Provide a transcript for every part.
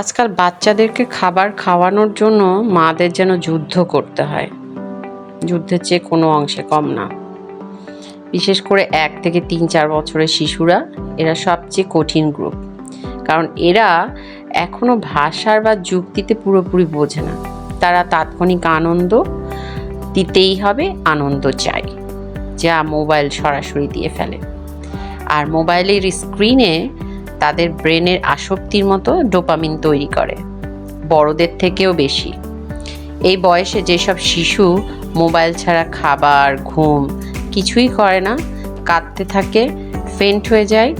আজকাল বাচ্চাদেরকে খাবার খাওয়ানোর জন্য মাদের যেন যুদ্ধ করতে হয়। যুদ্ধের চেয়ে কোনো অংশে কম না। বিশেষ করে 1 থেকে 3-4 বছরের শিশুরা, এরা সবচেয়ে কঠিন গ্রুপ। কারণ এরা এখনো ভাষার বা যুক্তিতে পুরোপুরি বোঝে না। তারা তাৎক্ষণিক আনন্দ দিতেই হবে, আনন্দ চাই, যা মোবাইল সরাসরি দিয়ে ফেলে। আর মোবাইলের স্ক্রিনে তাদের ব্রেনের আসক্তির মতো ডোপামিন তৈরি করে, বড়দের থেকেও বেশি। এই বয়সে যেসব শিশু মোবাইল ছাড়া খাবার, ঘুম কিছুই করে না, কাঁদতে থাকে, ফেন্ট হয়ে যায়,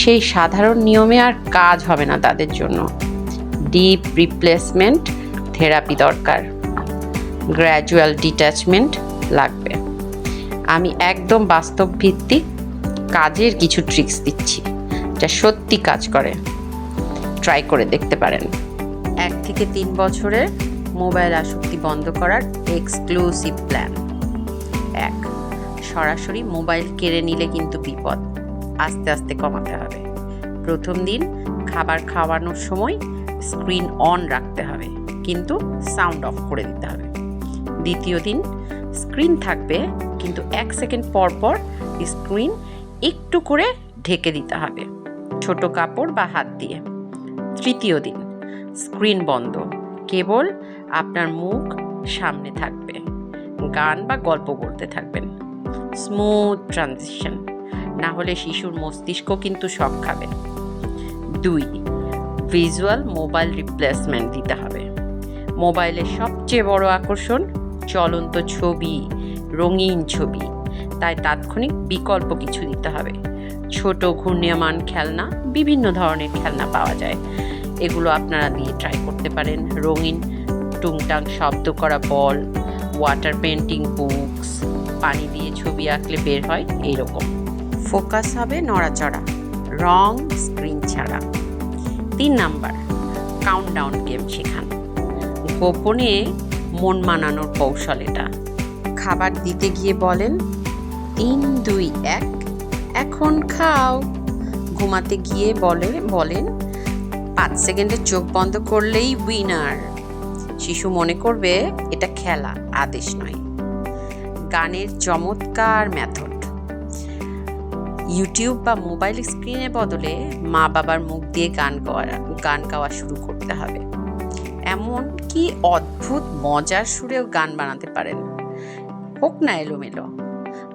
সেই সাধারণ নিয়মে আর কাজ হবে না তাদের জন্য। ডিপ রিপ্লেসমেন্ট থেরাপি দরকার, গ্র্যাজুয়াল ডিট্যাচমেন্ট লাগবে। আমি একদম বাস্তব ভিত্তিক কাজের কিছু ট্রিক্স দিচ্ছি, যা সত্যি কাজ করে। ট্রাই করে দেখতে পারেন। 1 থেকে 3 বছরের মোবাইল আসক্তি বন্ধ করার এক্সক্লুসিভ প্ল্যান। 1, সরাসরি মোবাইল কেড়ে নিলে কিন্তু বিপদ। আস্তে আস্তে কমাতে হবে। প্রথম দিন খাবার খাওয়ানোর সময় স্ক্রিন অন রাখতে হবে, কিন্তু সাউন্ড অফ করে দিতে হবে। দ্বিতীয় দিন স্ক্রিন থাকবে, কিন্তু 1 সেকেন্ড পর পর স্ক্রিন একটু করে ঢেকে দিতে হবে, ছোট কাপড় বা হাত দিয়ে। তৃতীয় দিন স্ক্রিন বন্ধ, কেবল আপনার মুখ সামনে থাকবে, গান বা গল্প বলতে থাকবেন। স্মুথ ট্রানজিশন, না হলে শিশুর মস্তিষ্ক কিন্তু শক খাবে। 2, ভিজুয়াল মোবাইল রিপ্লেসমেন্ট দিতে হবে। মোবাইলের সবচেয়ে বড় আকর্ষণ চলন্ত ছবি, রঙিন ছবি, তাই তাৎক্ষণিক বিকল্প কিছু দিতে হবে। ছোট ঘূর্ণায়মান খেলনা, বিভিন্ন ধরনের খেলনা পাওয়া যায়, এগুলো আপনারা দিয়ে ট্রাই করতে পারেন। রঙিন টুংটাং শব্দ করা বল, ওয়াটার পেন্টিং বুকস, পানি দিয়ে ছবি আঁকলে বের হয় এইরকম। ফোকাস হবে নড়াচড়া, রং স্ক্রিন ছাড়া। 3 নাম্বার, কাউন্টডাউন গেম শেখান। গোপনে মন মানানোর কৌশল এটা। খাবার দিতে গিয়ে বলেন 3, 2, 1, এখন খাও। ঘুমাতে গিয়ে বলেন 5 সেকেন্ডে চোখ বন্ধ করলেই উইনার। শিশু মনে করবে এটা খেলা, আদেশ নয়। গানের চমৎকার মেথড। ইউটিউব বা মোবাইল স্ক্রিনের বদলে মা বাবার মুখ দিয়ে গান গাওয়া শুরু করতে হবে। এমন কি অদ্ভুত মজার সুরেও গান বানাতে পারেন, হোক না এলোমেলো।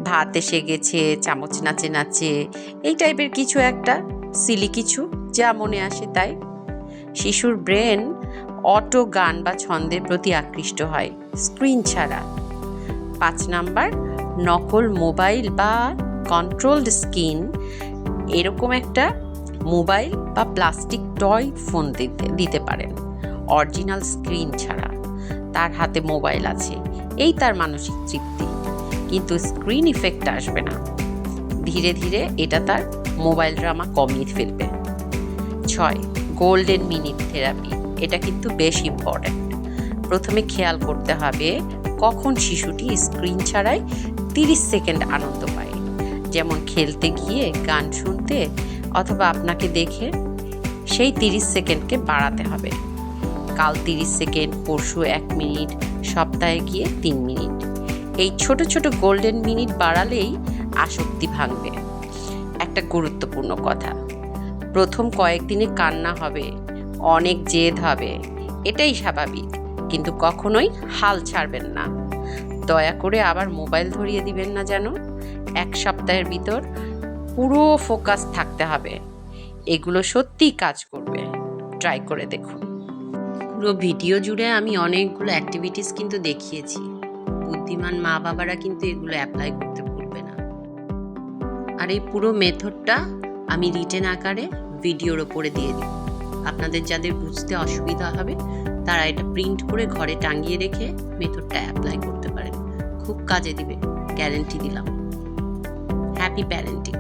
ভাত এসে গেছে, চামচ নাচে নাচে, এই টাইপের কিছু একটা, সিলি কিছু, যা মনে আসে তাই। শিশুর ব্রেন অটো গান বা ছন্দের প্রতি আকৃষ্ট হয়, স্ক্রিন ছাড়া। 5 নাম্বার, নকল মোবাইল বা কন্ট্রোলড স্ক্রিন। এরকম একটা মোবাইল বা প্লাস্টিক টয় ফোন দিতে পারেন, অরিজিনাল স্ক্রিন ছাড়া। তার হাতে মোবাইল আছে, এই তার মানসিক তৃপ্তি, কিন্তু স্ক্রিন ইফেক্ট আসবে না। ধীরে ধীরে এটা তার মোবাইল ড্রামা কমিয়ে ফেলবে। 6, গোল্ডেন মিনিট থেরাপি। এটা কিন্তু বেশ ইম্পর্ট্যান্ট। প্রথমে খেয়াল করতে হবে কখন শিশুটি স্ক্রিন ছাড়াই 30 সেকেন্ড আনন্দ পায়, যেমন খেলতে গিয়ে, গান শুনতে, অথবা আপনাকে দেখে। সেই 30 সেকেন্ডকে বাড়াতে হবে। কাল 30 সেকেন্ড, পরশু 1 মিনিট, সপ্তাহে গিয়ে 3 মিনিট। এই ছোট ছোট গোল্ডেন মিনিট বাড়ালেই আসক্তি ভাঙবে। একটা গুরুত্বপূর্ণ কথা, প্রথম কয়েকদিনে কান্না হবে, অনেক জেদ হবে, এটাই স্বাভাবিক, কিন্তু কখনোই হাল ছাড়বেন না। দয়া করে আবার মোবাইল ধরিয়ে দিবেন না যেন। 1 সপ্তাহের ভিতর পুরো ফোকাস থাকতে হবে। এগুলো সত্যিই কাজ করবে, ট্রাই করে দেখুন। পুরো ভিডিও জুড়ে আমি অনেকগুলো অ্যাক্টিভিটিস কিন্তু দেখিয়েছি। বুদ্ধিমান মা বাবারা কিন্তু এগুলো অ্যাপ্লাই করতে ভুলবে না। আর এই পুরো মেথডটা আমি রিটেন আকারে ভিডিওর ওপরে দিয়ে দিব। আপনাদের যাদের বুঝতে অসুবিধা হবে তারা এটা প্রিন্ট করে ঘরে টাঙিয়ে রেখে মেথডটা অ্যাপ্লাই করতে পারেন, খুব কাজে দিবে, গ্যারান্টি দিলাম। Happy parenting.